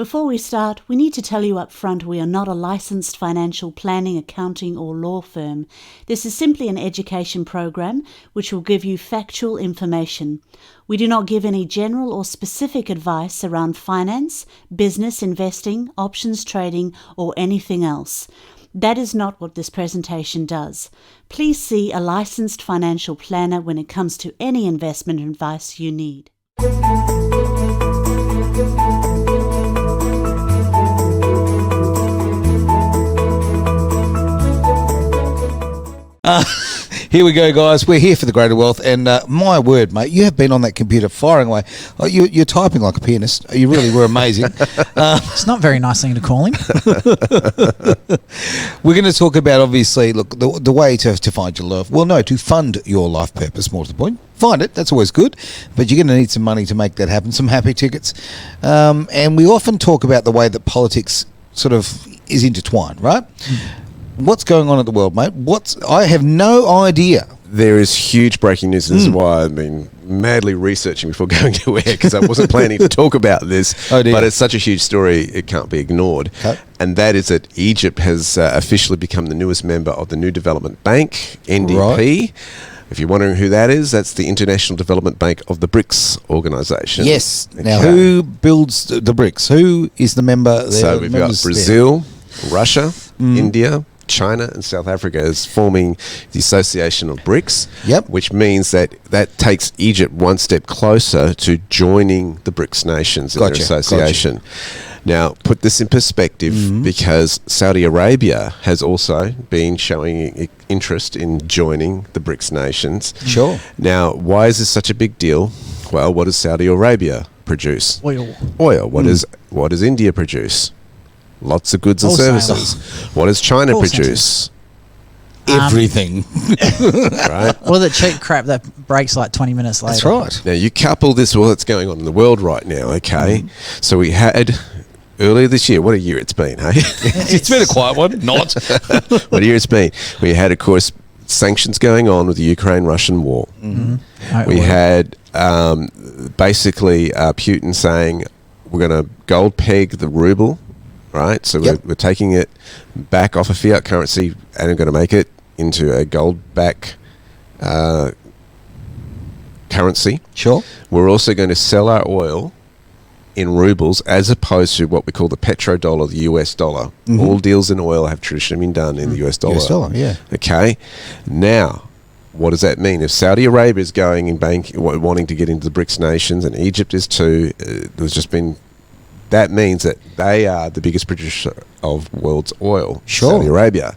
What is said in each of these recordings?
Before we start, we need to tell you up front we are not a licensed financial planning, accounting or law firm. This is simply an education program which will give you factual information. We do not give any general or specific advice around finance, business, investing, options trading or anything else. That is not what this presentation does. Please see a licensed financial planner when it comes to any investment advice you need. Here we go, guys. We're here for the greater wealth, and my word, mate, you have been on that computer firing away. Oh, you're typing like a pianist. You really were amazing. It's not a very nice thing to call him. We're going to talk about, obviously, look, the way to find your love. Well, no, to fund your life purpose, more to the point. Find it, that's always good, but you're going to need some money to make that happen, some happy tickets. And we often talk about the way that politics sort of is intertwined, right? What's going on in the world, mate? I have no idea. There is huge breaking news. This is why I've been madly researching before going to air, because I wasn't planning to talk about this. Oh, dear. But it's such a huge story, it can't be ignored. Okay. And that is that Egypt has officially become the newest member of the New Development Bank, NDP. Right. If you're wondering who that is, that's the International Development Bank of the BRICS organisation. Yes. Okay. Now, who builds the BRICS? Who is the member there? So we've got Brazil, Russia, India, China and South Africa is forming the Association of BRICS, which means that takes Egypt one step closer to joining the BRICS nations in their association. Gotcha. Now, put this in perspective, because Saudi Arabia has also been showing interest in joining the BRICS nations. Sure. Now, why is this such a big deal? Well, what does Saudi Arabia produce? Oil. What does India produce? Lots of goods and services. What does China produce? Everything. Right? Well, the cheap crap that breaks like 20 minutes later. That's right. Now, you couple this with what's going on in the world right now, okay? So we had, earlier this year, what a year it's been, hey? It's been a quiet one. Not. What a year it's been. We had, of course, sanctions going on with the Ukraine-Russian war. We had basically Putin saying, we're going to gold peg the ruble. Right, so we're taking it back off a fiat currency and we're going to make it into a gold-back currency. Sure. We're also going to sell our oil in rubles as opposed to what we call the petrodollar, the US dollar. All deals in oil have traditionally been done in the US dollar. US dollar, yeah. Okay. Now, what does that mean? If Saudi Arabia is going in wanting to get into the BRICS nations, and Egypt is too, there's just been. That means that they are the biggest producer of world's oil. Sure. Saudi Arabia.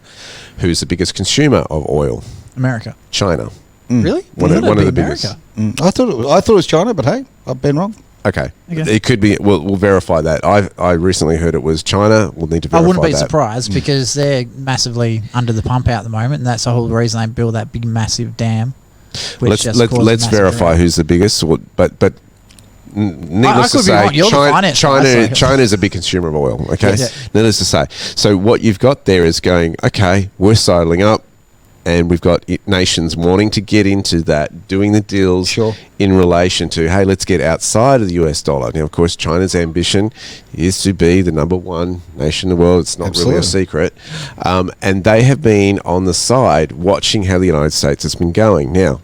Who's the biggest consumer of oil? America. China. Really? One of the biggest. I thought it was China, but hey, I've been wrong. Okay. It could be. We'll verify that. I recently heard it was China. We'll need to verify that. I wouldn't be surprised because they're massively under the pump out at the moment, and that's the whole reason they build that big, massive dam. Let's verify who's the biggest. But needless to say, China is a big consumer of oil. Okay, needless to say. So what you've got there is going. Okay, we're sidling up, and we've got nations wanting to get into that, doing the deals in relation to, hey, let's get outside of the US dollar. Now, of course, China's ambition is to be the number one nation in the world. It's not really a secret, and they have been on the side watching how the United States has been going. Now,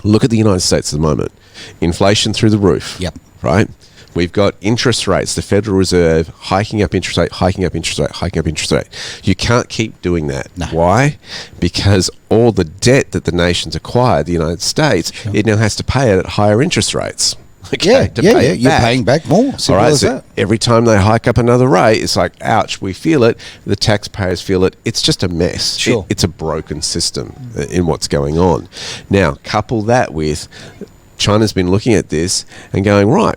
look at the United States at the moment. Inflation through the roof. Yep. Right? We've got interest rates, the Federal Reserve hiking up interest rate, hiking up interest rate, hiking up interest rate. You can't keep doing that. No. Why? Because all the debt that the nations acquired, the United States, it now has to pay it at higher interest rates. Okay, you're paying back more. All right, so every time they hike up another rate, it's like, ouch, we feel it. The taxpayers feel it. It's just a mess. Sure. It's a broken system in what's going on. Now, couple that with China's been looking at this and going, right,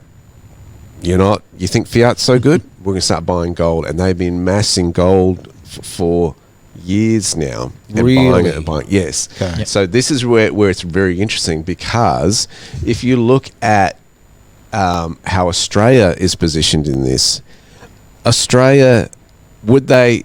you think fiat's so good? We're going to start buying gold. And they've been massing gold for years now. And buying it and buying. Yes. Okay. Yep. So this is where it's very interesting, because if you look at how Australia is positioned in this, Australia, would they,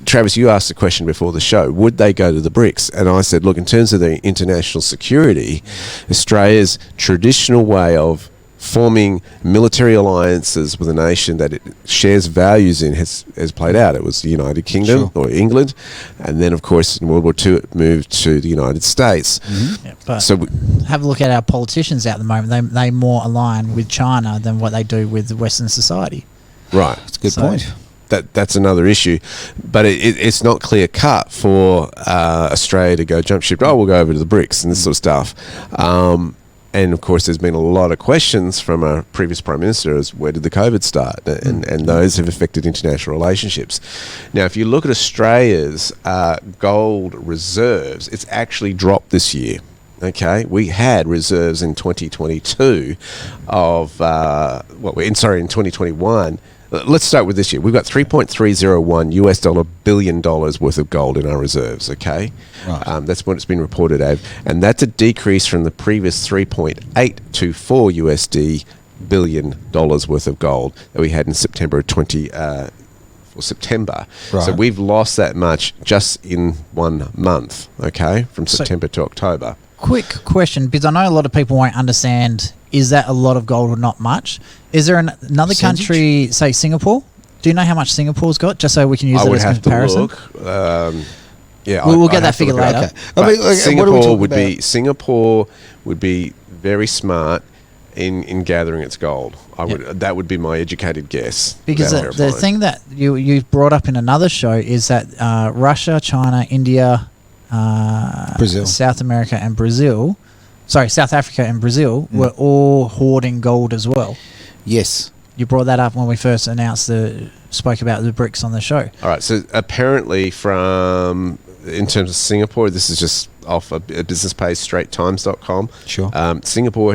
Travis, you asked the question before the show, would they go to the BRICS? And I said, look, in terms of their international security, Australia's traditional way of forming military alliances with a nation that it shares values in has played out. It was the United Kingdom or England, and then of course in World War II it moved to the United States. Yeah, but so have a look at our politicians at the moment. They more align with China than what they do with Western society. Right, that's a good point. That's another issue, but it's not clear cut for Australia to go jump ship. Oh, we'll go over to the BRICS and this sort of stuff. And of course, there's been a lot of questions from our previous Prime Minister as where did the COVID start? And those have affected international relationships. Now, if you look at Australia's gold reserves, it's actually dropped this year. Okay, we had reserves in 2022 of, in 2021. Let's start with this year. We've got $3.301 billion worth of gold in our reserves, okay? Right. That's what it's been reported as. And that's a decrease from the previous $3.824 billion worth of gold that we had in September. Right. So we've lost that much just in 1 month, okay, from September to October. Quick question, because I know a lot of people won't understand, is that a lot of gold or not much? Is there another country, say Singapore? Do you know how much Singapore's got, just so we can use it as a comparison? I would have to look. We'll get that figure later. Okay. Singapore would be very smart in gathering its gold. That would be my educated guess. Because the thing that you brought up in another show is that Russia, China, India, Brazil, South Africa and Brazil were all hoarding gold as well. Yes. You brought that up when we first spoke about the BRICS on the show. All right, so apparently in terms of Singapore, this is just off a business page, straighttimes.com. Sure. Singapore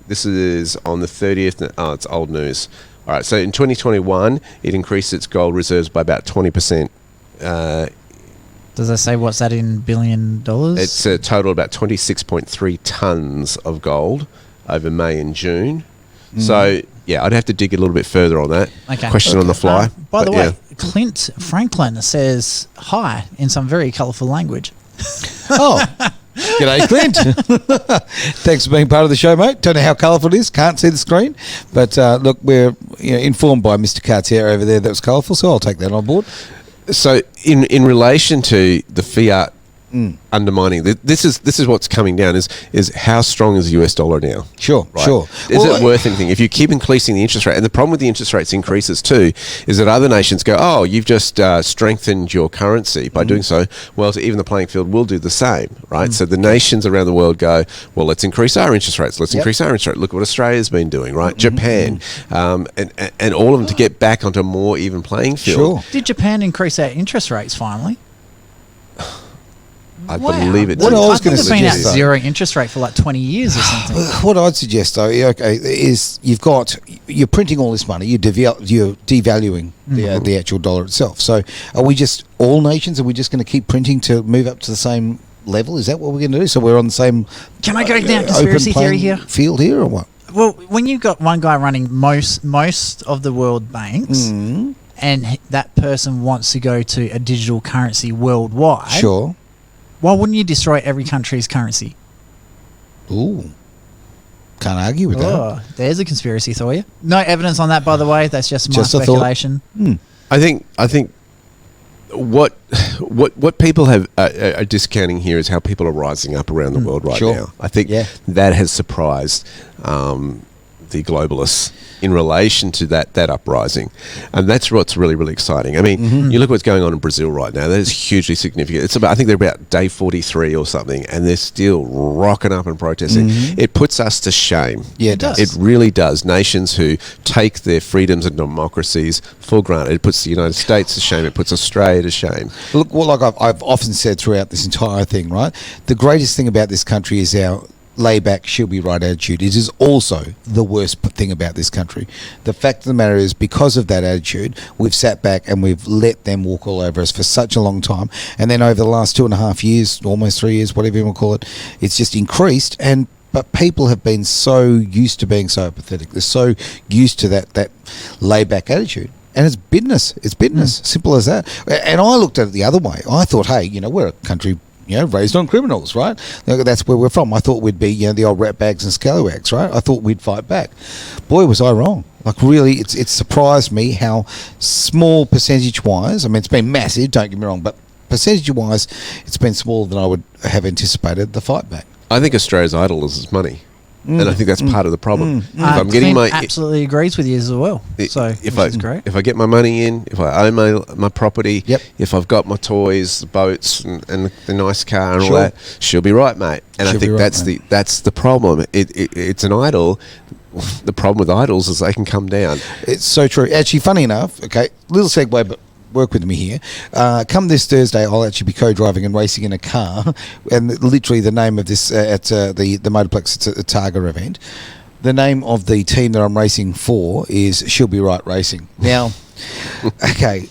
this is on the 30th. Oh, it's old news. All right, so in 2021, it increased its gold reserves by about 20%. Does that say what's that in billion dollars? It's a total about 26.3 tons of gold over May and June. So, yeah, I'd have to dig a little bit further on that. Okay. Question on the fly. By the way, Clint Franklin says hi in some very colourful language. Oh, g'day, Clint. Thanks for being part of the show, mate. Don't know how colourful it is. Can't see the screen. But, look, we're informed by Mr. Cartier over there that was colourful, so I'll take that on board. So, in relation to the fiat undermining, this is what's coming down. Is how strong is the US dollar now? Sure, right? Sure. Is it worth anything? If you keep increasing the interest rate, and the problem with the interest rates increases too, is that other nations go, oh, you've just strengthened your currency by doing so. Well, so even the playing field will do the same, right? So the nations around the world go, well, let's increase our interest rates. Let's increase our interest rate. Look what Australia's been doing, right? Japan, and all of them to get back onto a more even playing field. Sure. Did Japan increase their interest rates finally? I believe it. What I was going to suggest, been at suggest, zero interest rate for like 20 years or something. What I'd suggest, though, is you're printing all this money, you're devaluing the actual dollar itself. So, are we just all nations? Are we just going to keep printing to move up to the same level? Is that what we're going to do? So we're on the same. Can I go down conspiracy theory here? Field here, or what? Well, when you've got one guy running most of the world banks, and that person wants to go to a digital currency worldwide, sure. Why wouldn't you destroy every country's currency? Ooh. Can't argue with that. There's a conspiracy for you. No evidence on that, by the way. That's just my speculation. I think what people are discounting here is how people are rising up around the world right now. I think that has surprised the globalists in relation to that uprising, and that's what's really, really exciting. I mean, you look what's going on in Brazil right now. That is hugely significant. I think they're about day 43 or something, and they're still rocking up and protesting. It puts us to shame. Yeah, it does. It really does. Nations who take their freedoms and democracies for granted. It puts the United States to shame. It puts Australia to shame. Look, well, like I've often said throughout this entire thing, right? The greatest thing about this country is our layback, she'll be right attitude. It is also the worst thing about this country. The fact of the matter is, because of that attitude, we've sat back and we've let them walk all over us for such a long time. And then over the last 2.5 years, almost 3 years, whatever you want to call it, it's just increased. But people have been so used to being so apathetic. They're so used to that layback attitude. And it's business. It's business. Simple as that. And I looked at it the other way. I thought, hey, we're a country raised on criminals, right? That's where we're from. I thought we'd be, the old ratbags and scalawags, right? I thought we'd fight back. Boy, was I wrong. Like, really, it's surprised me how small percentage-wise, I mean, it's been massive, don't get me wrong, but percentage-wise, it's been smaller than I would have anticipated, the fight back. I think Australia's idol is its money. And I think that's part of the problem. If I'm getting absolutely agrees with you as well. So it's great. If I get my money in, if I own my property, if I've got my toys, the boats, and the nice car and all that, she'll be right, mate. And I think that's the problem. It's an idol. The problem with idols is they can come down. It's so true. Actually, funny enough, okay, little segue, but work with me here. Come this Thursday, I'll actually be co-driving and racing in a car, and literally the name of this at the Motorplex, it's a Targa event. The name of the team that I'm racing for is She'll Be Right Racing. Now, okay,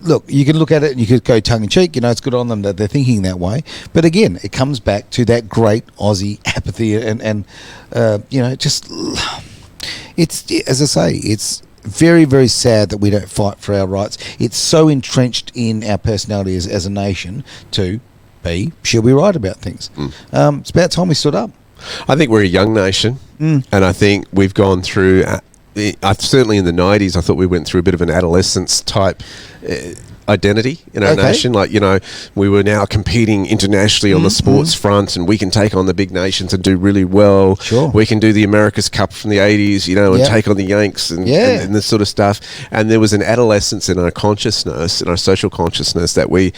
look, you can look at it and you could go tongue-in-cheek, it's good on them that they're thinking that way. But again, it comes back to that great Aussie apathy and just, it's, as I say, it's very, very sad that we don't fight for our rights. It's so entrenched in our personality as a nation to she'll be right about things. It's about time we stood up. I think we're a young nation, and I think we've gone through, certainly in the 90s, I thought we went through a bit of an adolescence type identity in our nation. Like, we were now competing internationally on the sports front, and we can take on the big nations and do really well. Sure. We can do the America's Cup from the 80s, and take on the Yanks and this sort of stuff. And there was an adolescence in our consciousness, in our social consciousness, that we're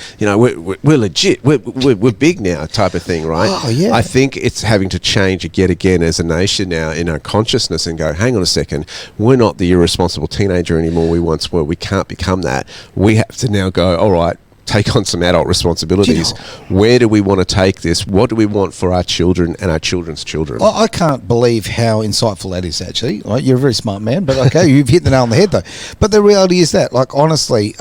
legit, we're big now type of thing, right? Oh, yeah. I think it's having to change yet again as a nation now in our consciousness and go, hang on a second, we're not the irresponsible teenager anymore we once were. We can't become that. We have to now go, all right, take on some adult responsibilities. Where do we want to take this? What do we want for our children and our children's children? I can't believe how insightful that is, actually. Right? You're a very smart man, but okay, you've hit the nail on the head, though. But the reality is that, like, honestly,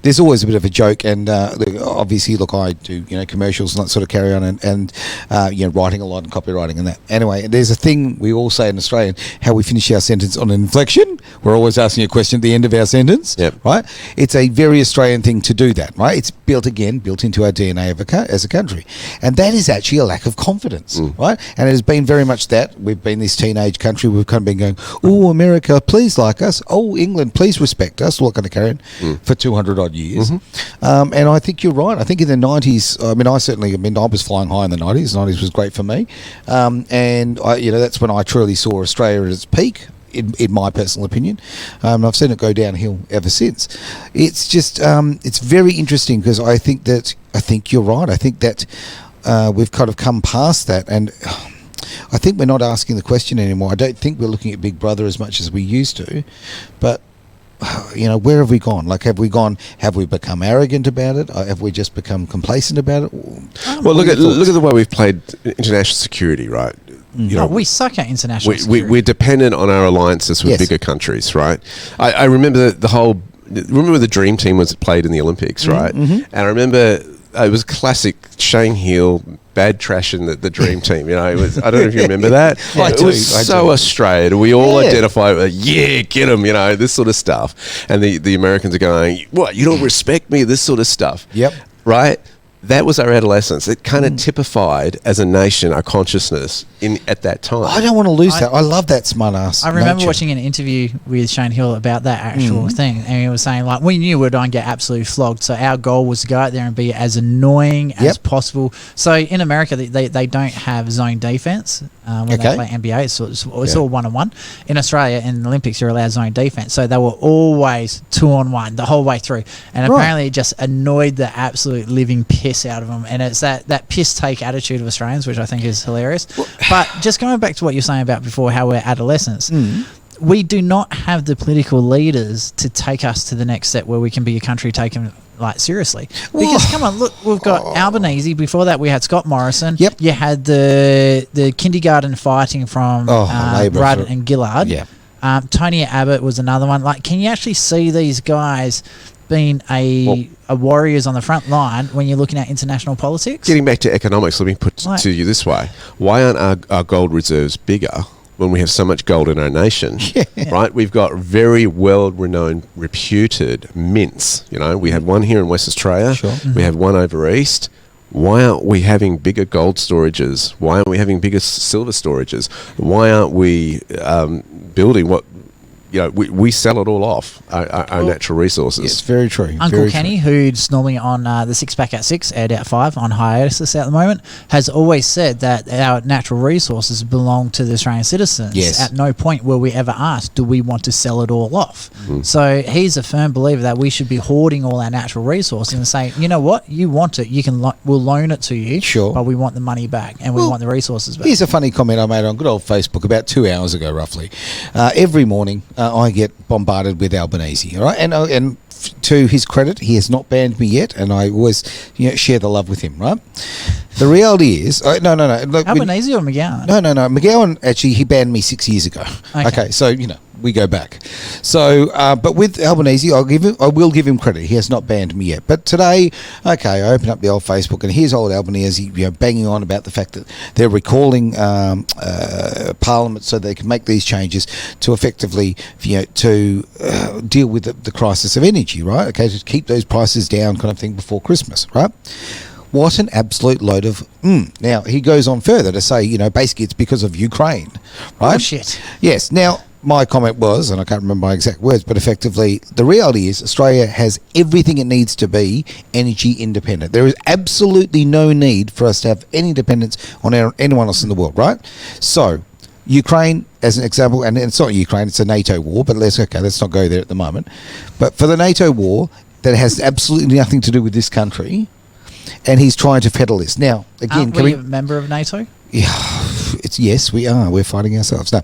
there's always a bit of a joke, and obviously, look, I do, commercials and that sort of carry on, and writing a lot and copywriting and that. Anyway, there's a thing we all say in Australian, how we finish our sentence on an inflection. We're always asking a question at the end of our sentence, right? It's a very Australian thing to do that, right? It's built into our DNA as a country. And that is actually a lack of confidence, right? And it has been very much that. We've been this teenage country. We've kind of been going, oh, America, please like us. Oh, England, please respect us. What kind of carrying for 200 odd years. And I think you're right. I think in the 90s, I was flying high in the 90s. The 90s was great for me. And that's when I truly saw Australia at its peak. In my personal opinion, I've seen it go downhill ever since. It's just it's very interesting because I think you're right. I think that we've kind of come past that, and I think we're not asking the question anymore. I don't think we're looking at Big Brother as much as we used to, but where have we gone? Like, have we become arrogant about it? Have we just become complacent about it? Well, look at the way we've played international security, right? We suck at international security. We're dependent on our alliances with bigger countries, right? I remember remember the Dream Team was played in the Olympics, right? And I remember it was classic Shane Heal bad trashing the Dream Team. It was, I don't know if you remember that. It was so Australian. We all identify with, get them, this sort of stuff. And the Americans are going, what, you don't respect me, this sort of stuff. Yep. Right? That was our adolescence. It kind of typified as a nation our consciousness at that time. I don't want to lose that. I love that smart ass. I remember watching an interview with Shane Hill about that actual thing, and he was saying, like, we knew we'd get absolutely flogged, so our goal was to go out there and be as annoying as possible. So in America, they don't have zone defense when they play NBA. It's all one-on-one. In Australia, in the Olympics, you're allowed zone defense. So they were always 2-on-1 the whole way through, and apparently it just annoyed the absolute living piss out of them, and it's that piss take attitude of Australians, which I think is hilarious. But just going back to what you're saying about before, how we're adolescents, we do not have the political leaders to take us to the next step where we can be a country taken seriously. Because come on, look, we've got Albanese. Before that, we had Scott Morrison. Yep. You had the kindergarten fighting from Rudd and Gillard. Yeah. Tony Abbott was another one. Like, can you actually see these guys being a warriors on the front line when you're looking at international politics? Getting back to economics, let me put to you this way. Why aren't our gold reserves bigger when we have so much gold in our nation? Right? We've got very well-renowned, reputed mints. We have one here in West Australia. Sure. We have one over east. why aren't we having bigger gold storages? Why aren't we having bigger silver storages? Why aren't we building what, we sell it all off, our natural resources. It's very true. Uncle Kenny, who's normally on the 6 Pack at 6, Aired Out 5 on hiatus at the moment, has always said that our natural resources belong to the Australian citizens. Yes. At no point will we ever ask, do we want to sell it all off? So he's a firm believer that we should be hoarding all our natural resources and saying, you know what, you want it, we'll loan it to you, sure, but we want the money back and we want the resources back. Here's a funny comment I made on good old Facebook about 2 hours ago, roughly. Every morning, I get bombarded with Albanese, all right? And to his credit, he has not banned me yet, and I always share the love with him, right? The reality is... no. Look, Albanese or McGowan? No. McGowan, actually, he banned me 6 years ago. Okay, so, we go back. So, but with Albanese, I will give him credit. He has not banned me yet. But today, I open up the old Facebook, and here's old Albanese, banging on about the fact that they're recalling Parliament so they can make these changes to effectively, to deal with the crisis of energy, right? Okay, to keep those prices down, kind of thing, before Christmas, right? What an absolute load of... Now, he goes on further to say, basically it's because of Ukraine, right? Oh, shit. Yes. Now, my comment was, and I can't remember my exact words, but effectively, the reality is Australia has everything it needs to be energy independent. There is absolutely no need for us to have any dependence on anyone else in the world, right? So, Ukraine, as an example, and it's not Ukraine, it's a NATO war, but let's not go there at the moment. But for the NATO war, that has absolutely nothing to do with this country, and he's trying to peddle this. Now, again... Are we a member of NATO? Yeah, yes, we are. We're fighting ourselves. No,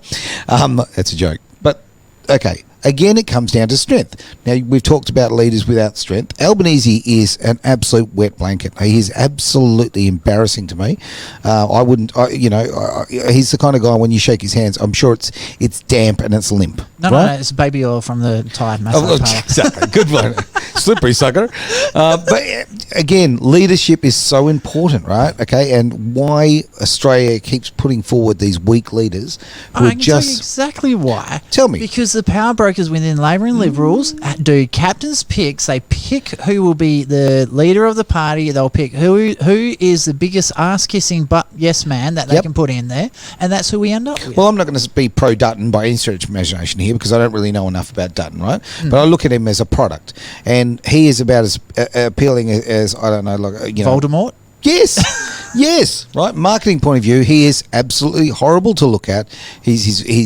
that's a joke. But, okay, again, it comes down to strength. Now, we've talked about leaders without strength. Albanese is an absolute wet blanket. He is absolutely embarrassing to me. I wouldn't, he's the kind of guy, when you shake his hands, I'm sure it's damp and it's limp. No, it's baby oil from the tired massage parlour. Exactly. Good one. Slippery sucker. But again, leadership is so important, right? Okay, and why Australia keeps putting forward these weak leaders who I can tell you exactly why. Tell me. Because the power brokers within Labor and Liberals do captain's picks. They pick who will be the leader of the party. They'll pick who is the biggest ass-kissing but yes man that they can put in there, and that's who we end up with. Well, I'm not going to be pro-Dutton by any stretch of imagination here because I don't really know enough about Dutton, right? But I look at him as a product, and he is about as appealing as I don't know, like Voldemort. Yes, yes, right. Marketing point of view, he is absolutely horrible to look at. He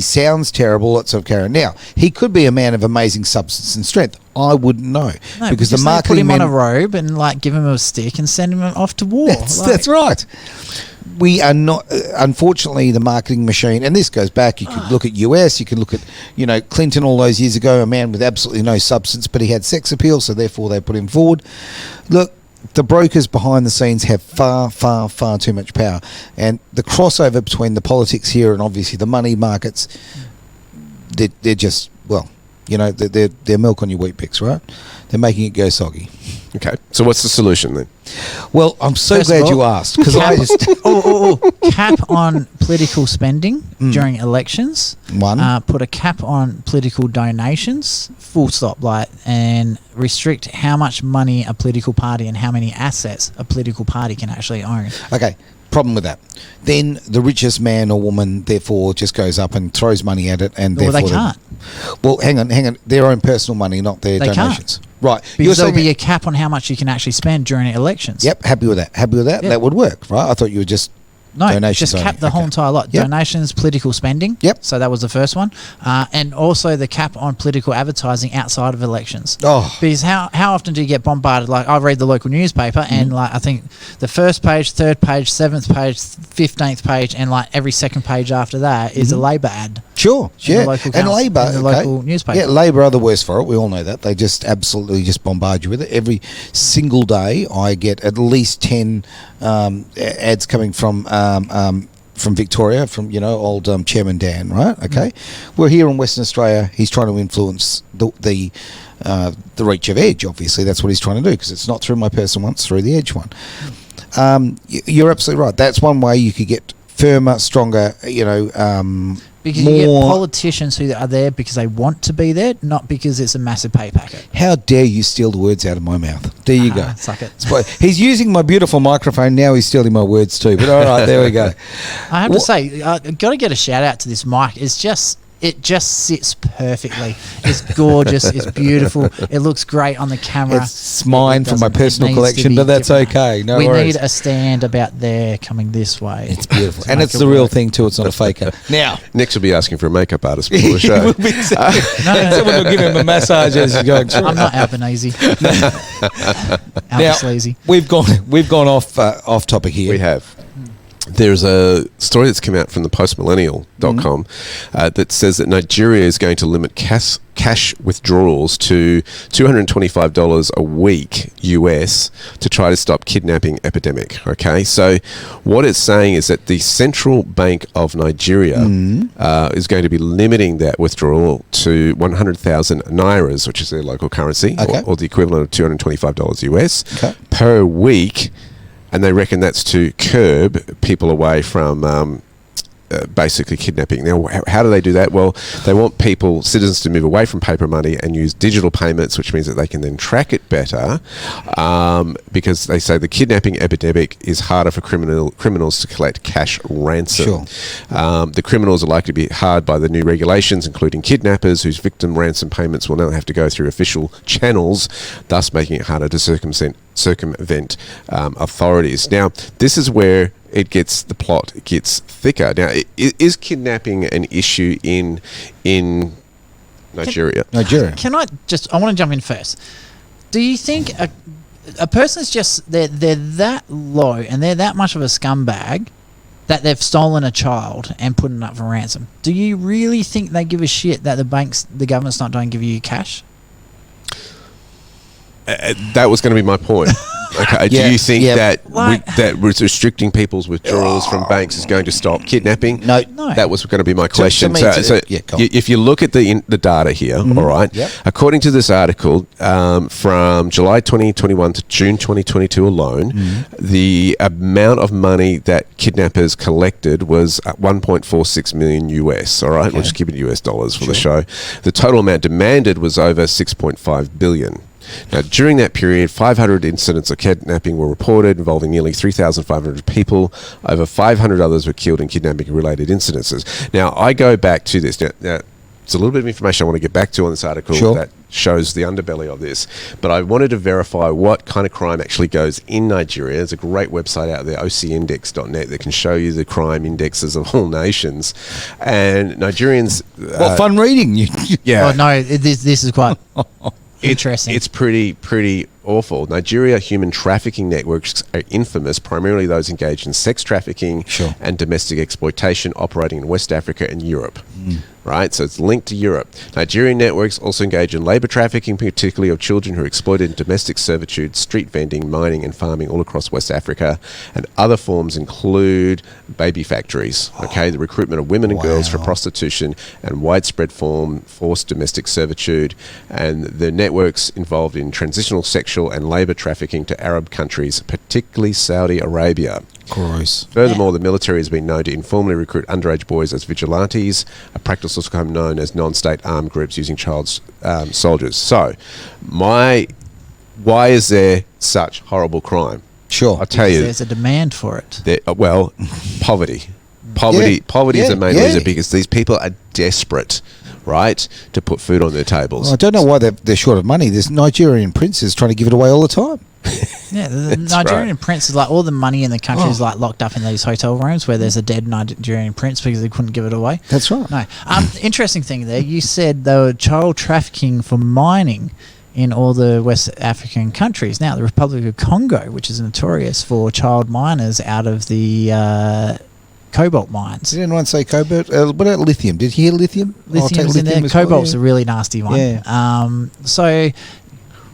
sounds terrible. That sort of character. Now, he could be a man of amazing substance and strength. I wouldn't know because the marketing put him on a robe and give him a stick and send him off to war. That's right. We are not, unfortunately, the marketing machine, and this goes back, you could look at US, you can look at, Clinton all those years ago, a man with absolutely no substance, but he had sex appeal, so therefore they put him forward. Look, the brokers behind the scenes have far, far, far too much power. And the crossover between the politics here and obviously the money markets, they're just, they're milk on your wheat picks, right? They're making it go soggy. Okay, so what's the solution then? Well, I'm so glad you asked because I just cap on political spending during elections. Put a cap on political donations. Full stop. And restrict how much money a political party and how many assets a political party can actually own. Okay. Problem with that. Then the richest man or woman therefore just goes up and throws money at it, and therefore they can't. Well, hang on. Their own personal money, not their donations. Can't. Right. Because there'll be a cap on how much you can actually spend during elections. Yep. Happy with that. Yep. That would work, right? I thought you were just donations just cap the whole entire lot. Yep. Donations, political spending. Yep. So that was the first one. And also the cap on political advertising outside of elections. Oh. Because how often do you get bombarded? I read the local newspaper and I think the first page, third page, 7th page, 15th page, and every second page after that is a Labor ad. Sure, yeah. And Labor, the local newspaper. Yeah, Labor are the worst for it. We all know that. They just absolutely just bombard you with it. Every single day I get at least 10 ads coming from Victoria, from old Chairman Dan, right? Okay, we're here in Western Australia. He's trying to influence the reach of Edge. Obviously, that's what he's trying to do because it's not through my personal one; it's through the Edge one. You're absolutely right. That's one way you could get firmer, stronger, Because you get politicians who are there because they want to be there, not because it's a massive pay packet. How dare you steal the words out of my mouth? There you go. Suck it. He's using my beautiful microphone. Now he's stealing my words too. But all right, there we go. I have to say, I've got to get a shout out to this mic. It just sits perfectly. It's gorgeous. It's beautiful. It looks great on the camera. It's mine for my personal collection, but that's okay. No worries. We need a stand about there coming this way. It's beautiful. And it's the real thing too. It's not a faker. Now, Next will be asking for a makeup artist before the show. And someone will give him a massage as he's going through. I'm not Albanese. Albanese. We've gone off topic here. We have. There's a story that's come out from the postmillennial.com that says that Nigeria is going to limit cash withdrawals to $225 a week US to try to stop kidnapping epidemic. Okay, so what it's saying is that the Central Bank of Nigeria is going to be limiting that withdrawal to 100,000 nairas, which is their local currency, or the equivalent of $225 US per week. And they reckon that's to curb people away from basically kidnapping. Now, how do they do that? Well, they want citizens to move away from paper money and use digital payments, which means that they can then track it better, because they say the kidnapping epidemic is harder for criminals to collect cash ransom. Sure. The criminals are likely to be hard by the new regulations, including kidnappers, whose victim ransom payments will now have to go through official channels, thus making it harder to circumvent authorities. Now, this is where the plot gets thicker. Now, is kidnapping an issue in Nigeria? Can I want to jump in first. Do you think a person's just they're that low and they're that much of a scumbag that they've stolen a child and put it up for ransom? Do you really think they give a shit that the government's not going to give you cash? That was going to be my point. Okay, do you think that restricting people's withdrawals from banks is going to stop kidnapping? No. That was going to be my question. If you look at the data here, all right, according to this article, from July 2021 to June 2022 alone, the amount of money that kidnappers collected was 1.46 million US, all right? We'll just keep it US dollars for the show. The total amount demanded was over 6.5 billion. Now, during that period, 500 incidents of kidnapping were reported involving nearly 3,500 people. Over 500 others were killed in kidnapping-related incidences. Now, I go back to this. Now, it's a little bit of information I want to get back to on this article that shows the underbelly of this. But I wanted to verify what kind of crime actually goes in Nigeria. There's a great website out there, ocindex.net, that can show you the crime indexes of all nations. And Nigerians... what fun reading. Yeah. Oh, no, this is quite... Interesting. It's pretty awful. Nigeria human trafficking networks are infamous, primarily those engaged in sex trafficking and domestic exploitation, operating in West Africa and Europe. Right? So it's linked to Europe. Nigerian networks also engage in labour trafficking, particularly of children who are exploited in domestic servitude, street vending, mining and farming all across West Africa. And other forms include baby factories, the recruitment of women and girls for prostitution, and widespread forced domestic servitude. And the networks involved in transitional sexual and labour trafficking to Arab countries, particularly Saudi Arabia. Gross. Furthermore, the military has been known to informally recruit underage boys as vigilantes, a practice also known as non-state armed groups using child soldiers. So, why is there such horrible crime? Sure. I'll tell you. There's a demand for it. Poverty. Poverty is the main reason, because these people are desperate, right, to put food on their tables. Well, I don't know why they're short of money. There's Nigerian princes trying to give it away all the time. Yeah, the Nigerian prince is like all the money in the country is like locked up in these hotel rooms where there's a dead Nigerian prince because they couldn't give it away. That's right. No, interesting thing there. You said they were child trafficking for mining in all the West African countries. Now, the Republic of Congo, which is notorious for child miners out of the cobalt mines. Did anyone say cobalt? What about lithium? Did you hear lithium? Lithium's in there. Cobalt's a really nasty one. Yeah. So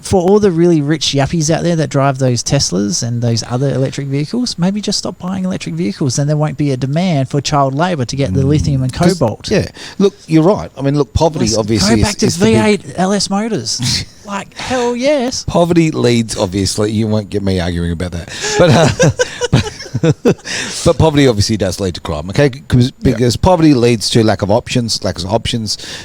for all the really rich yuppies out there that drive those Teslas and those other electric vehicles, maybe just stop buying electric vehicles, and there won't be a demand for child labour to get the lithium and cobalt. Yeah, look, you're right. I mean, look, poverty obviously go back to V8 LS Motors. Like, hell yes. Poverty leads, obviously. You won't get me arguing about that. But poverty obviously does lead to crime, okay? Because poverty leads to lack of options.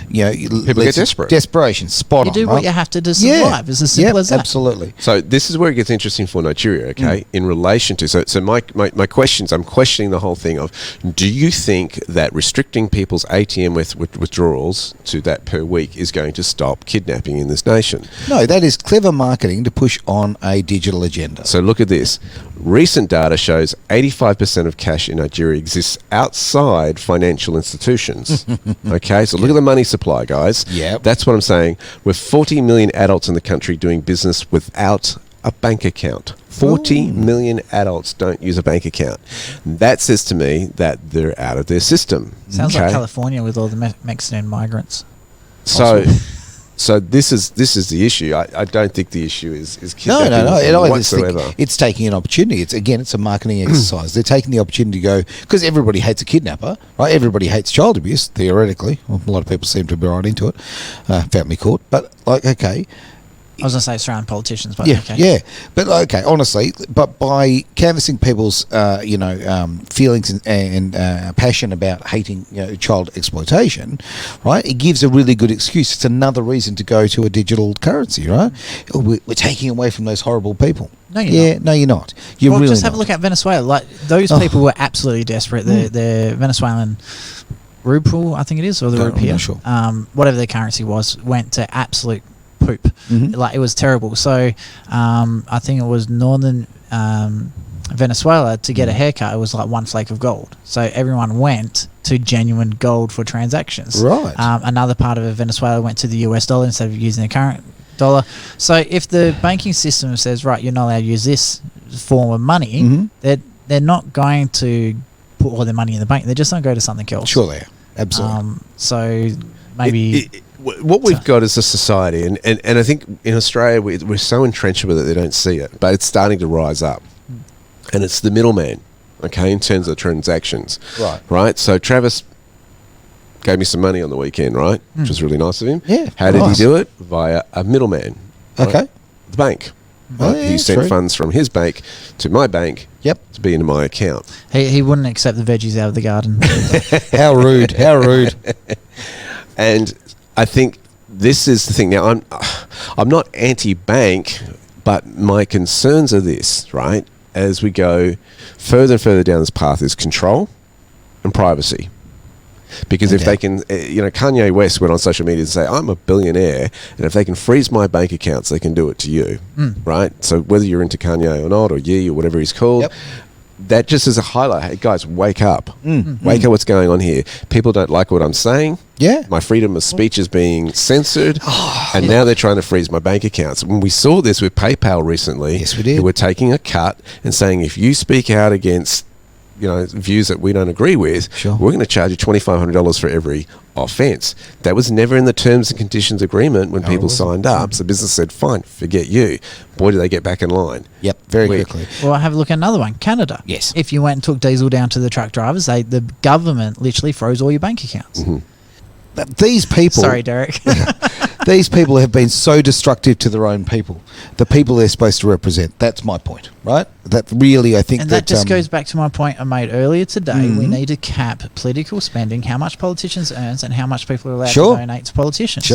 You know, people get desperate. Desperation, spot on. You do what you have to survive. It's as simple as that. Absolutely. So this is where it gets interesting for Nigeria, okay? In relation to so my questions, I'm questioning the whole thing of: do you think that restricting people's ATM withdrawals to that per week is going to stop kidnapping in this nation? No, that is clever marketing to push on a digital agenda. So look at this. Recent data shows 85% of cash in Nigeria exists outside financial institutions. Okay, so look at the money supply, guys. Yeah, that's what I'm saying. We're 40 million adults in the country doing business without a bank account. 40 million adults don't use a bank account. That says to me that they're out of their system. Sounds like California with all the Mexican migrants. So this is the issue. I don't think the issue is kidnapping whatsoever. It's taking an opportunity. It's a marketing exercise. They're taking the opportunity to go, because everybody hates a kidnapper, right? Everybody hates child abuse, theoretically. Well, a lot of people seem to be right into it. Family court. But, like, okay. I was going to say Australian politicians, but okay. Yeah. But, okay, honestly, but by canvassing people's, feelings and passion about hating, child exploitation, right, it gives a really good excuse. It's another reason to go to a digital currency, right? We're taking away from those horrible people. No, you're not. No, you're not. You're really just have not. a look at Venezuela. Like, those people were absolutely desperate. The Venezuelan ruble, I think it is, or the rupiah, I'm not sure. whatever their currency was, went to absolute poop. Like, it was terrible. So I think it was northern Venezuela, to get a haircut, it was like one flake of gold. So everyone went to genuine gold for transactions. Right. Another part of Venezuela went to the US dollar instead of using the current dollar. So if the banking system says, right, you're not allowed to use this form of money, they're not going to put all their money in the bank. They're just going to go to something else. Sure they are. Absolutely. So maybe... what we've got is a society, and I think in Australia we're so entrenched with it they don't see it, but it's starting to rise up, and it's the middleman, okay, in terms of transactions, right. So Travis gave me some money on the weekend, right, which was really nice of him. Yeah. How did he do it? Via a middleman. Okay. Right? The bank. Right? He sent funds from his bank to my bank. To be into my account. He wouldn't accept the veggies out of the garden. How rude! How rude! And I think this is the thing. Now, I'm not anti-bank, but my concerns are this, right? As we go further and further down this path, is control and privacy. Because if they can, Kanye West went on social media and say, I'm a billionaire, and if they can freeze my bank accounts, they can do it to you, right? So whether you're into Kanye or not, or Ye or whatever he's called, that just is a highlight. Hey, guys, wake up. Wake up what's going on here. People don't like what I'm saying. My freedom of speech is being censored, and now they're trying to freeze my bank accounts. When we saw this with PayPal recently, yes, we did. They were taking a cut and saying, if you speak out against views that we don't agree with, we're going to charge you $2,500 for every offence. That was never in the terms and conditions agreement when people signed up. So business said, fine, forget you. Boy, do they get back in line. Very quickly. Well, have a look at another one, Canada. Yes. If you went and took diesel down to the truck drivers, the government literally froze all your bank accounts. But these people... Sorry, Derek. These people have been so destructive to their own people, the people they're supposed to represent. That's my point, right? That really, I think, and that just goes back to my point I made earlier today. We need to cap political spending, how much politicians earn, and how much people are allowed to donate to politicians.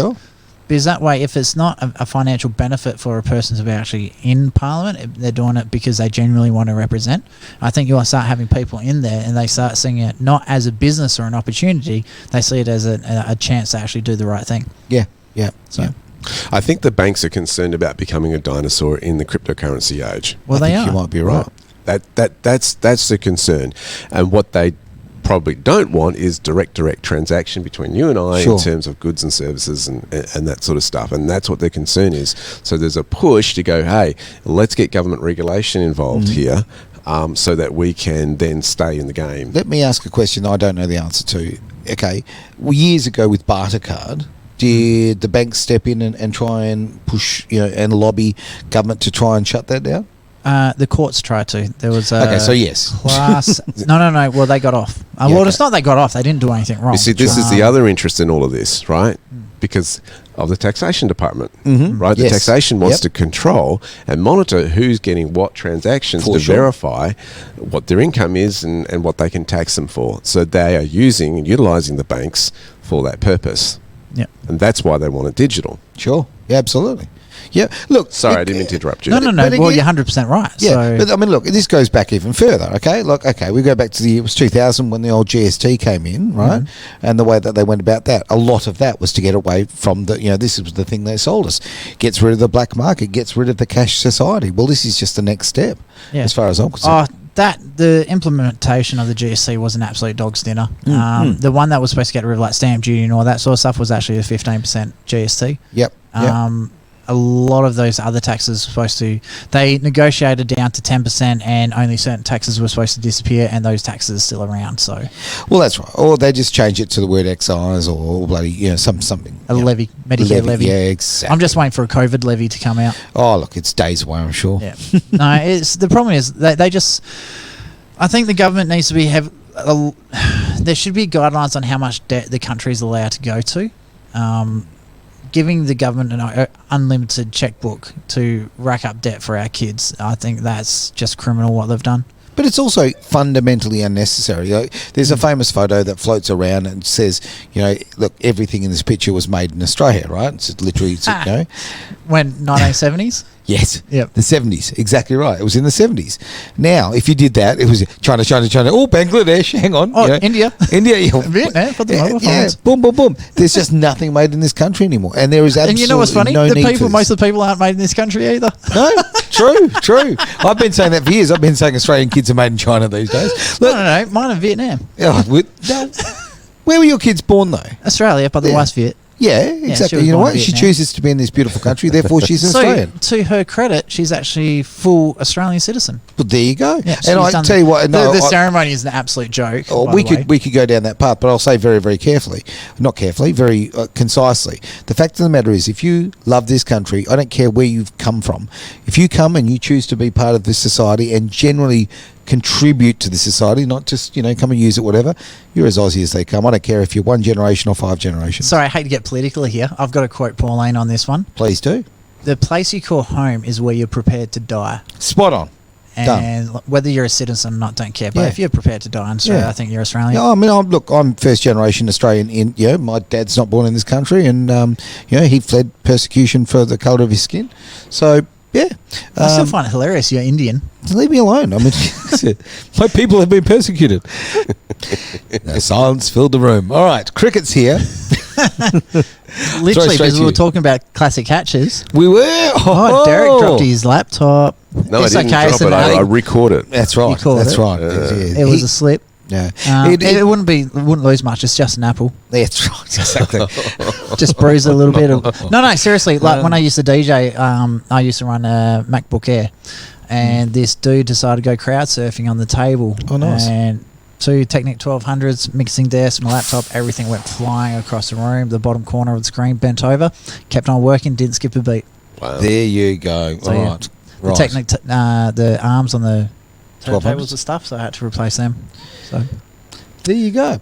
Because that way, if it's not a financial benefit for a person to be actually in Parliament, they're doing it because they genuinely want to represent. I think you'll start having people in there and they start seeing it not as a business or an opportunity, they see it as a chance to actually do the right thing. I think the banks are concerned about becoming a dinosaur in the cryptocurrency age. Well, they are. You might be right. That's the concern. And what they probably don't want is direct transaction between you and I in terms of goods and services and that sort of stuff. And that's what their concern is. So there's a push to go, hey, let's get government regulation involved here so that we can then stay in the game. Let me ask a question I don't know the answer to. Okay, years ago with Bartercard, did the banks step in and try and push, and lobby government to try and shut that down? The courts tried to. There was so yes. Class. No. Well, they got off. It's not they got off. They didn't do anything wrong. You see, this is the other interest in all of this, right? Because of the taxation department, right? The taxation wants to control and monitor who's getting what transactions to verify what their income is and what they can tax them for. So they are using and utilising the banks for that purpose. Yeah. And that's why they want it digital. Sure. Yeah, absolutely. Yeah, look. Sorry, I didn't mean to interrupt you. No. Well, you're 100% right. Yeah, so. but I mean, look, this goes back even further. Okay, we go back to it was 2000 when the old GST came in, right? And the way that they went about that, a lot of that was to get away from this was the thing they sold us. Gets rid of the black market, gets rid of the cash society. Well, this is just the next step, as far as I'm concerned. The implementation of the GST was an absolute dog's dinner. The one that was supposed to get rid of like stamp duty and all that sort of stuff was actually a 15% GST. Yep. A lot of those other taxes were they negotiated down to 10% and only certain taxes were supposed to disappear, and those taxes are still around. So, well, that's right. Or they just change it to the word excise or bloody, something. A levy, Medicare levy. Yeah, exactly. I'm just waiting for a COVID levy to come out. Oh, look, it's days away, I'm sure. Yeah. No, the problem is they just. I think the government needs to there should be guidelines on how much debt the country is allowed to go to. Giving the government an unlimited checkbook to rack up debt for our kids, I think that's just criminal what they've done. But it's also fundamentally unnecessary. There's a famous photo that floats around and says, look, everything in this picture was made in Australia, right? It's literally, When 1970s? Yes. Yep. The 70s. Exactly right. It was in the 70s. Now, if you did that, it was China. Oh, Bangladesh. Hang on. India. Vietnam. For the mobile phones. Boom, boom, boom. There's just nothing made in this country anymore. And there is absolutely and you know what's funny? no need for this. Most of the people aren't made in this country either. No, true. I've been saying that for years. I've been saying Australian kids are made in China these days. Look, No. Mine are Vietnam. Where were your kids born, though? Australia, but the wife's Viet. Yeah, exactly. You know what? She chooses to be in this beautiful country, therefore she's an Australian. To her credit, she's actually full Australian citizen. Well, there you go. Yeah, and I tell you what, the ceremony is an absolute joke. We could go down that path, but I'll say very, very carefully, not carefully, very concisely. The fact of the matter is, if you love this country, I don't care where you've come from. If you come and you choose to be part of this society and generally contribute to the society, not just come and use it, whatever, you're as Aussie as they come. I don't care if you're one generation or 5 generations. Sorry, I hate to get political here. I've got to quote Pauline on this one. Please do. The place you call home is where you're prepared to die. Spot on. And whether you're a citizen or not, don't care. But if you're prepared to die in Australia, I think you're Australian. Yeah, I mean, I'm first generation Australian. My dad's not born in this country, and he fled persecution for the colour of his skin. So. Yeah. I still find it hilarious you're Indian. Leave me alone. I mean, my people have been persecuted. Silence filled the room. All right, cricket's here. Literally, because we were talking about classic catches. We were. Derek dropped his laptop. No, I didn't drop it. I recorded it. That's right. That's right. It was a slip. Yeah, it wouldn't lose much. It's just an apple. That's right, exactly. Just bruise a little bit. No, seriously. Like when I used to DJ, I used to run a MacBook Air, and this dude decided to go crowd surfing on the table. Oh, nice. And 2 Technic 1200s, mixing desk, my laptop, everything went flying across the room. The bottom corner of the screen bent over. Kept on working. Didn't skip a beat. Wow. There you go. So, all right. The Technic, the arms on the turntables and stuff. So I had to replace them. So there you go.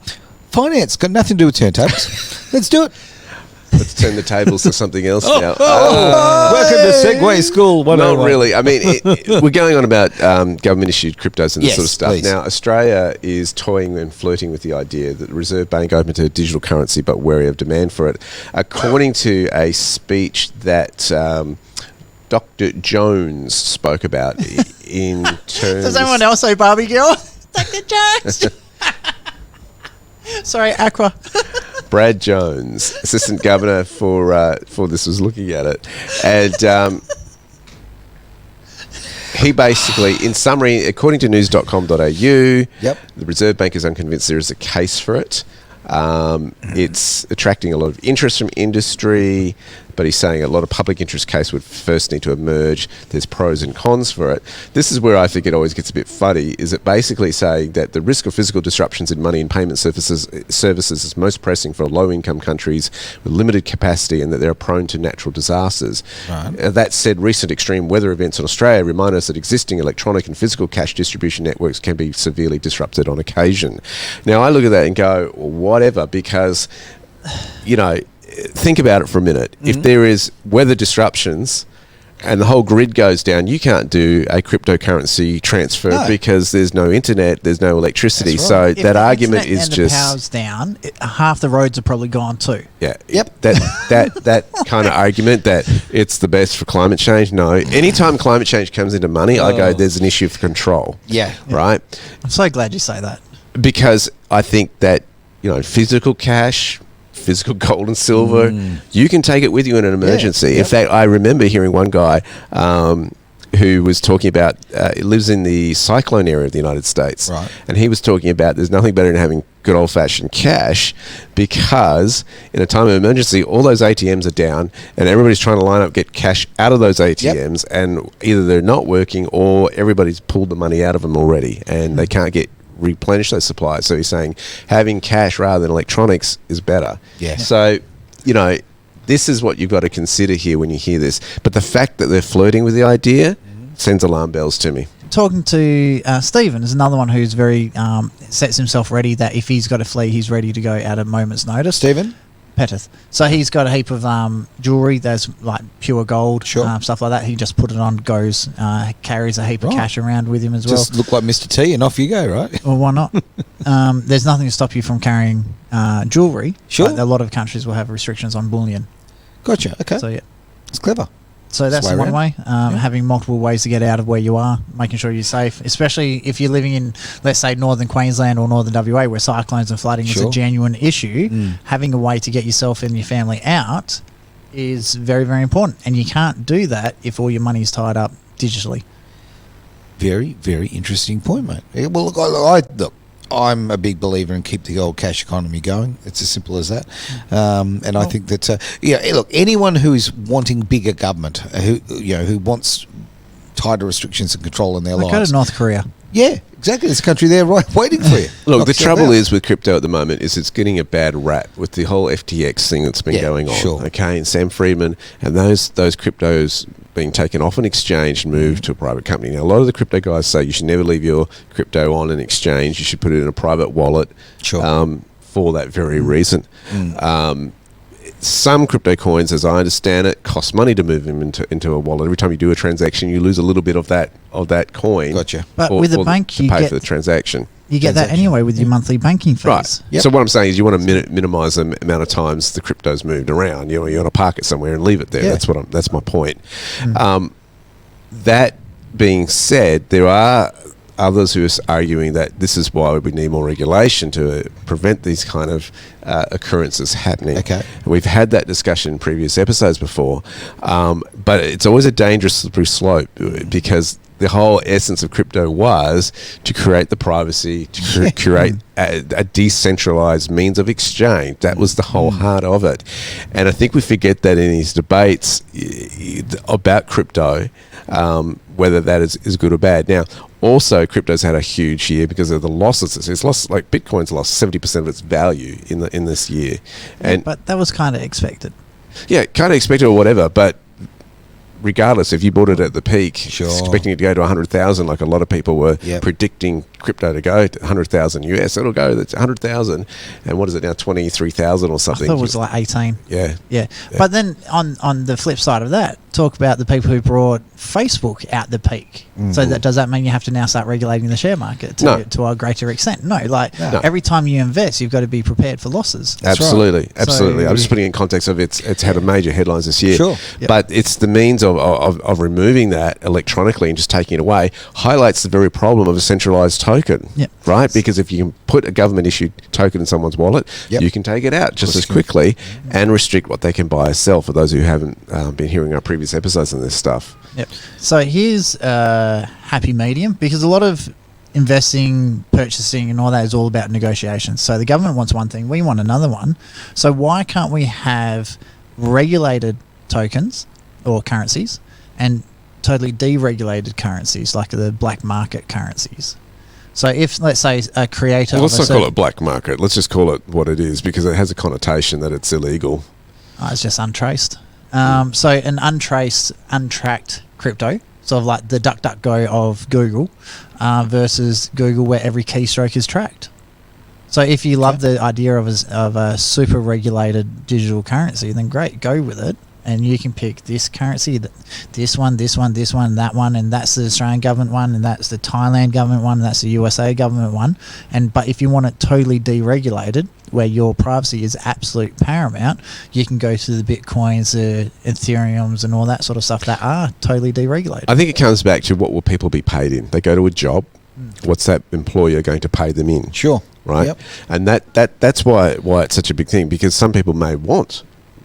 Finance got nothing to do with turntables. Let's do it. Let's turn the tables to something else now. Welcome to Segway School 101. Not really. I mean, we're going on about government-issued cryptos and this sort of stuff. Please. Now, Australia is toying and flirting with the idea that the Reserve Bank open to digital currency but wary of demand for it. According to a speech that Dr. Jones spoke about in terms... Does anyone else say Barbie girl? Dr. Jones. Sorry, Aqua. Brad Jones, Assistant Governor for this, was looking at it. And he basically, in summary, according to news.com.au, the Reserve Bank is unconvinced there is a case for it. It's attracting a lot of interest from industry, but he's saying a lot of public interest case would first need to emerge. There's pros and cons for it. This is where I think it always gets a bit funny, is it basically saying that the risk of physical disruptions in money and payment services is most pressing for low-income countries with limited capacity and that they're prone to natural disasters. Right. That said, recent extreme weather events in Australia remind us that existing electronic and physical cash distribution networks can be severely disrupted on occasion. Now, I look at that and go, well, whatever, because, think about it for a minute. If there is weather disruptions and the whole grid goes down, you can't do a cryptocurrency transfer because there's no internet, there's no electricity. Right. So if that argument is just the power's down. Half the roads are probably gone too. Yeah. Yep. That kind of argument that it's the best for climate change. No. Anytime climate change comes into money, I go, there's an issue of control. Yeah. Right. I'm so glad you say that, because I think that physical cash, physical gold and silver, you can take it with you in an emergency. In fact, I remember hearing one guy who was talking about, lives in the cyclone area of the United States, right. And he was talking about there's nothing better than having good old-fashioned cash, because in a time of emergency, all those ATMs are down and everybody's trying to line up, get cash out of those ATMs, and either they're not working or everybody's pulled the money out of them already and they can't get replenish those supplies. So he's saying having cash rather than electronics is better. Yeah. So, this is what you've got to consider here when you hear this. But the fact that they're flirting with the idea sends alarm bells to me. Talking to Stephen is another one who's very sets himself ready that if he's got to flee, he's ready to go at a moment's notice. Stephen? Petith. So he's got a heap of jewellery that's like pure gold, stuff like that. He just put it on, goes, carries a heap of cash around with him as well. Just look like Mr. T and off you go, right? Well, why not? There's nothing to stop you from carrying jewellery. Sure. A lot of countries will have restrictions on bullion. Gotcha. Okay. So, yeah. It's clever. So that's one way. Having multiple ways to get out of where you are, making sure you're safe, especially if you're living in, let's say, northern Queensland or northern WA, where cyclones and flooding is a genuine issue. Having a way to get yourself and your family out is very, very important. And you can't do that if all your money is tied up digitally. Very, very interesting point, mate. Well, look, I'm a big believer in keep the old cash economy going. It's as simple as that. And I think that, look, anyone who is wanting bigger government, who wants tighter restrictions and control in their lives. Go to North Korea. Yeah, exactly. There's a country there right waiting for you. Look, the trouble is with crypto at the moment is it's getting a bad rap with the whole FTX thing that's been going on. Sure. Okay, and Sam Friedman and those cryptos being taken off an exchange and moved to a private company. Now, a lot of the crypto guys say you should never leave your crypto on an exchange. You should put it in a private wallet for that very reason. Some crypto coins, as I understand it, cost money to move them into a wallet. Every time you do a transaction, you lose a little bit of that coin. Gotcha. But with a bank, you pay for the transaction. You get that anyway with your monthly banking fees. Right. Yep. So what I'm saying is you want to minimise the amount of times the crypto's moved around. You want to park it somewhere and leave it there. Yeah. That's my point. That being said, there are others who are arguing that this is why we need more regulation to prevent these kind of occurrences happening. Okay. We've had that discussion in previous episodes before, but it's always a dangerous slippery slope because the whole essence of crypto was to create the privacy, to create a decentralized means of exchange. That was the whole heart of it. And I think we forget that in these debates about crypto, whether that is good or bad. Now, also, crypto's had a huge year because of the losses. It's lost, like Bitcoin's lost 70% of its value in this year. And but that was kind of expected. Yeah, kind of expected or whatever, but regardless, if you bought it at the peak, expecting it to go to 100,000, like a lot of people were predicting crypto to go to 100,000 US, it'll go to 100,000. And what is it now, 23,000 or something? I thought it was like 18. Yeah. But then on the flip side of that, talk about the people who brought Facebook at the peak. So does that mean you have to now start regulating the share market to a greater extent? No, every time you invest, you've got to be prepared for losses. Absolutely. I'm just putting it in context of it's had a major headlines this year. Sure. But it's the means of removing that electronically and just taking it away highlights the very problem of a centralized token, right? Because if you can put a government-issued token in someone's wallet, you can take it out just as quickly and restrict what they can buy or sell for those who haven't been hearing our previous episodes on this stuff. Yep. So here's a happy medium because a lot of investing, purchasing and all that is all about negotiations. So the government wants one thing, we want another one. So why can't we have regulated tokens or currencies and totally deregulated currencies like the black market currencies? So if, let's say, a creator... let's not call it black market. Let's just call it what it is because it has a connotation that it's illegal. It's just untraced. So an untracked crypto, sort of like the DuckDuckGo of Google versus Google where every keystroke is tracked. So if you love the idea of a super regulated digital currency, then great, go with it. And you can pick this currency, this one, that one, and that's the Australian government one, and that's the Thailand government one, and that's the USA government one. But if you want it totally deregulated, where your privacy is absolute paramount, you can go to the Bitcoins, the Ethereums, and all that sort of stuff that are totally deregulated. I think it comes back to what will people be paid in. They go to a job. What's that employer going to pay them in? Sure. Right? Yep. And that's why it's such a big thing, because some people may want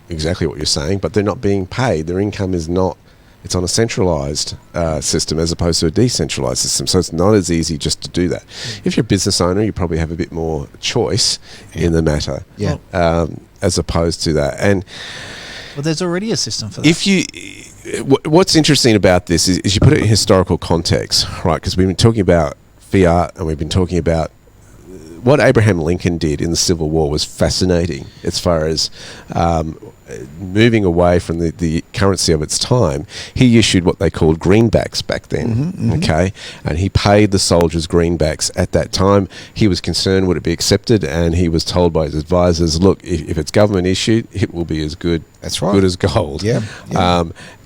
exactly what you're saying, but they're not being paid. Their income is not, it's on a centralized system as opposed to a decentralized system. So it's not as easy just to do that. If you're a business owner, you probably have a bit more choice in the matter, as opposed to that. And well, there's already a system for that. What's interesting about this is you put it in historical context, right? Because we've been talking about fiat, and we've been talking about what Abraham Lincoln did in the Civil War was fascinating as far as moving away from the currency of its time. He issued what they called greenbacks back then, okay? And he paid the soldiers greenbacks at that time. He was concerned would it be accepted, and he was told by his advisors, look, if it's government issued, it will be as good, good as gold.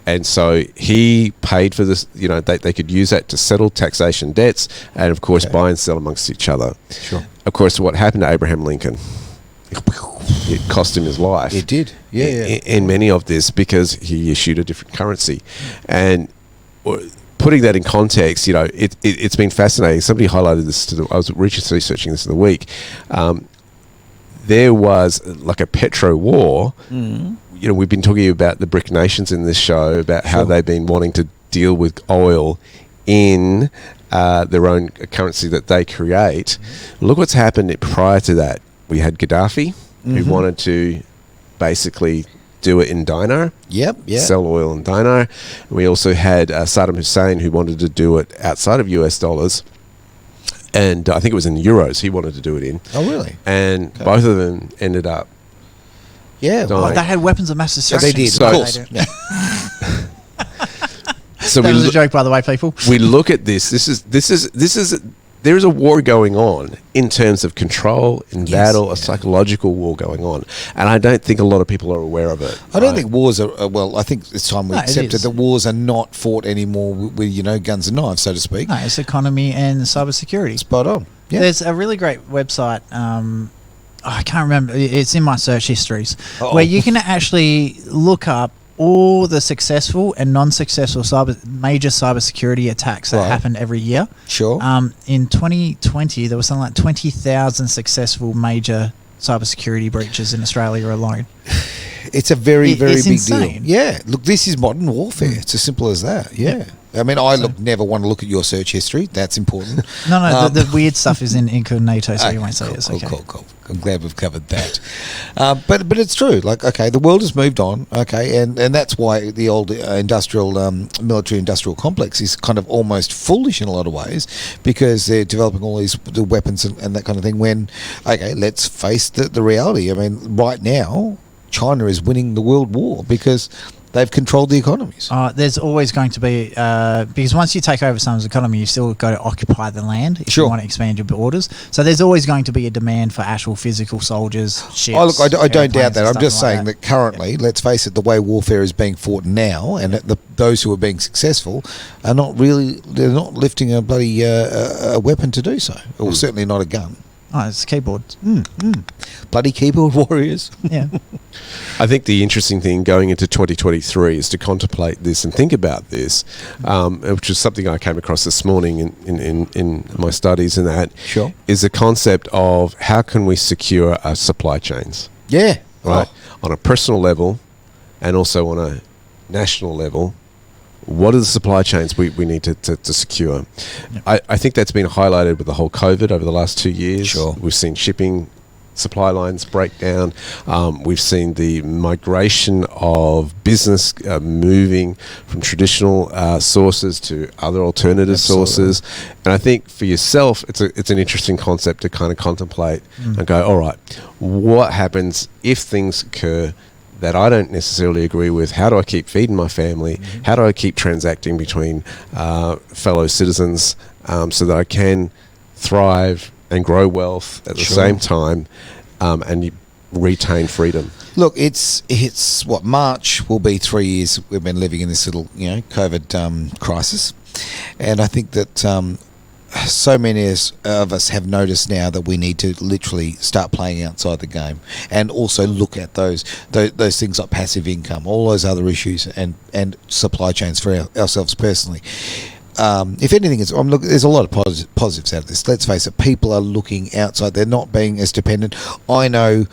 And so he paid for this, they could use that to settle taxation debts and, of course, buy and sell amongst each other. Sure. Of course, what happened to Abraham Lincoln? It cost him his life. It did, in many of this, because he issued a different currency. And putting that in context, it's been fascinating. Somebody highlighted this I was researching this in the week. There was like a petro war. We've been talking about the BRIC nations in this show, about how they've been wanting to deal with oil in their own currency that they create. Look what's happened prior to that. We had Gaddafi, who wanted to basically do it in dinar. Sell oil in dinar. We also had Saddam Hussein, who wanted to do it outside of US dollars. And I think it was in euros he wanted to do it in. Oh, really? And both of them ended up they had weapons of mass destruction. They did, so, of course. So that was a joke, by the way, people. We look at this. There is a war going on in terms of control and battle, a psychological war going on. And I don't think a lot of people are aware of it. I don't think wars are, I think it's time we accepted that wars are not fought anymore with, guns and knives, so to speak. No, it's economy and cybersecurity. Spot on. Yeah. There's a really great website, I can't remember, it's in my search histories, where you can actually look up all the successful and non-successful major cybersecurity attacks that happened every year. Sure. In 2020, there was something like 20,000 successful major cybersecurity breaches in Australia alone. It's a very, very big insane. deal. Yeah. Look, this is modern warfare. It's as simple as that. Yeah. I mean, never want to look at your search history. That's important. No, the weird stuff is in incognito, so you won't say it's okay. Cool. I'm glad we've covered that. But it's true. Like, okay, the world has moved on. Okay, and that's why the old military-industrial complex is kind of almost foolish in a lot of ways, because they're developing all the weapons and that kind of thing. When, okay, let's face the reality. I mean, right now, China is winning the world war because they've controlled the economies. There's always going to be, because once you take over someone's economy, you've still got to occupy the land if you want to expand your borders. So there's always going to be a demand for actual physical soldiers, ships. Oh, look, I don't doubt that. I'm just saying that currently, let's face it, the way warfare is being fought now, and those who are being successful are they're not lifting a bloody a weapon to do so, or certainly not a gun. Oh, it's keyboards. Bloody keyboard warriors. Yeah. I think the interesting thing going into 2023 is to contemplate this and think about this, which is something I came across this morning in my studies, and that is the concept of how can we secure our supply chains. Yeah. Right? On a personal level and also on a national level. What are the supply chains we need to secure? Yep. I think that's been highlighted with the whole COVID over the last 2 years. Sure. We've seen shipping supply lines break down. We've seen the migration of business moving from traditional sources to other alternative sources. And I think for yourself, it's an interesting concept to kind of contemplate and go, all right, what happens if things occur that I don't necessarily agree with? How do I keep feeding my family? How do I keep transacting between fellow citizens so that I can thrive and grow wealth at the same time, and you retain freedom. Look, it's what, March will be 3 years we've been living in this little, COVID crisis, and I think that so many of us have noticed now that we need to literally start playing outside the game, and also look at those things like passive income, all those other issues, and supply chains for ourselves personally. If anything, there's a lot of positives out of this. Let's face it, people are looking outside. They're not being as dependent. I know.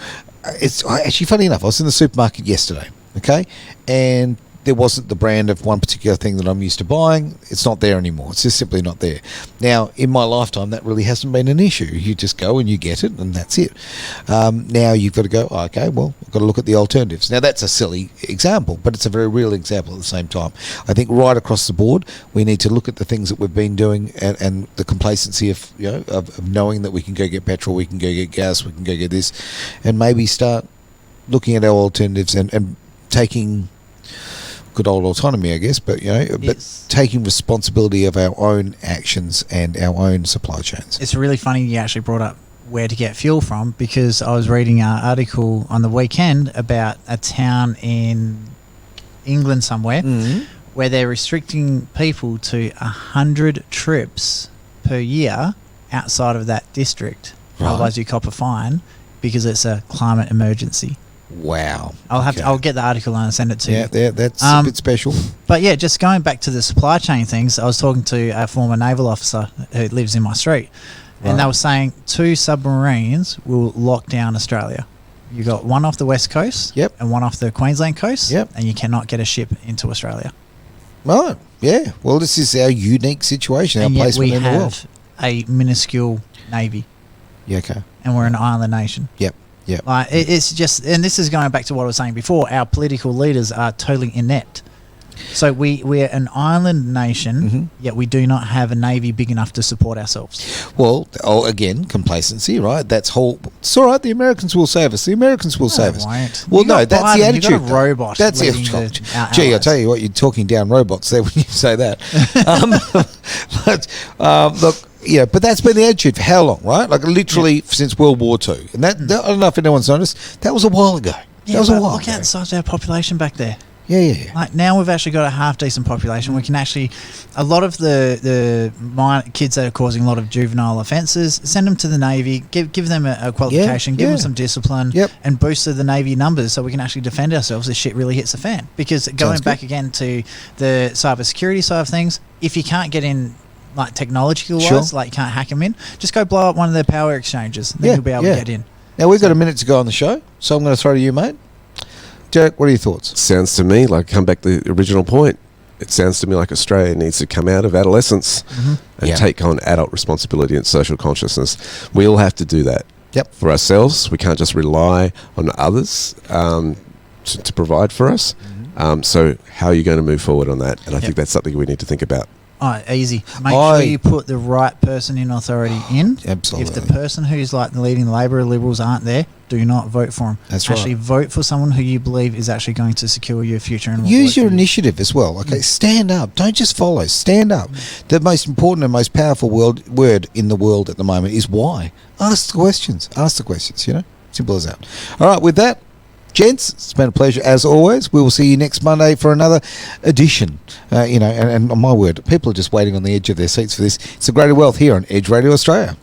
It's actually funny enough. I was in the supermarket yesterday, okay, and there wasn't the brand of one particular thing that I'm used to buying. It's not there anymore. It's just simply not there. Now, in my lifetime, that really hasn't been an issue. You just go and you get it, and that's it. Now you've got to go, okay, well, I've got to look at the alternatives. Now, that's a silly example, but it's a very real example at the same time. I think right across the board, we need to look at the things that we've been doing, and the complacency of knowing that we can go get petrol, we can go get gas, we can go get this, and maybe start looking at our alternatives and taking good old autonomy, I guess, but but taking responsibility of our own actions and our own supply chains. It's really funny you actually brought up where to get fuel from, because I was reading an article on the weekend about a town in England somewhere where they're restricting people to 100 trips per year outside of that district. Right. Otherwise you cop a fine because it's a climate emergency. Wow. I'll get the article and send it to you. Yeah, that's a bit special. But yeah, just going back to the supply chain things, I was talking to a former naval officer who lives in my street, and they were saying 2 submarines will lock down Australia. You got one off the west coast, and one off the Queensland coast, and you cannot get a ship into Australia. Right. Yeah. Well, this is our unique situation, and our placement in the world. We have a minuscule navy. Yeah. Okay. And we're an island nation. Yep. Yeah, like it's just, and this is going back to what I was saying before. Our political leaders are totally inept. So we're an island nation, yet we do not have a navy big enough to support ourselves. Well, again, complacency, right? It's all right. The Americans will save us. The Americans will save us. Won't. Well, no, that's Biden, the attitude. You've got a robot. That's it. Gee, I tell you what, you're talking down robots there when you say that. Look. Yeah, but that's been the attitude for how long, right? Like literally since World War II. And that, I don't know if anyone's noticed, that was a while ago. Yeah, that was a while look at the size of our population back there. Yeah. Like now we've actually got a half decent population. We can actually, a lot of the kids that are causing a lot of juvenile offences, send them to the Navy, give them a qualification, give them some discipline, and boost the Navy numbers so we can actually defend ourselves if shit really hits the fan. Because going back again to the cybersecurity side of things, if you can't get in, like technology-wise, like you can't hack them in, just go blow up one of their power exchanges, and then you'll be able to get in. Now, we've got a minute to go on the show, so I'm going to throw to you, mate. Derek, what are your thoughts? Sounds to me like, come back to the original point, it sounds to me like Australia needs to come out of adolescence and take on adult responsibility and social consciousness. We all have to do that. For ourselves. We can't just rely on others to provide for us. So how are you going to move forward on that? And I think that's something we need to think about. Oh, easy. Make sure you put the right person in authority in. Absolutely. If the person who's like leading the Labor or Liberals aren't there, do not vote for them. That's right. Actually vote for someone who you believe is actually going to secure your future. And use your initiative as well. Okay, stand up. Don't just follow. Stand up. The most important and most powerful word in the world at the moment is why. Ask the questions. Ask the questions, Simple as that. All right, with that, gents, it's been a pleasure as always. We will see you next Monday for another edition. And on my word, people are just waiting on the edge of their seats for this. It's the Greater Wealth here on Edge Radio Australia.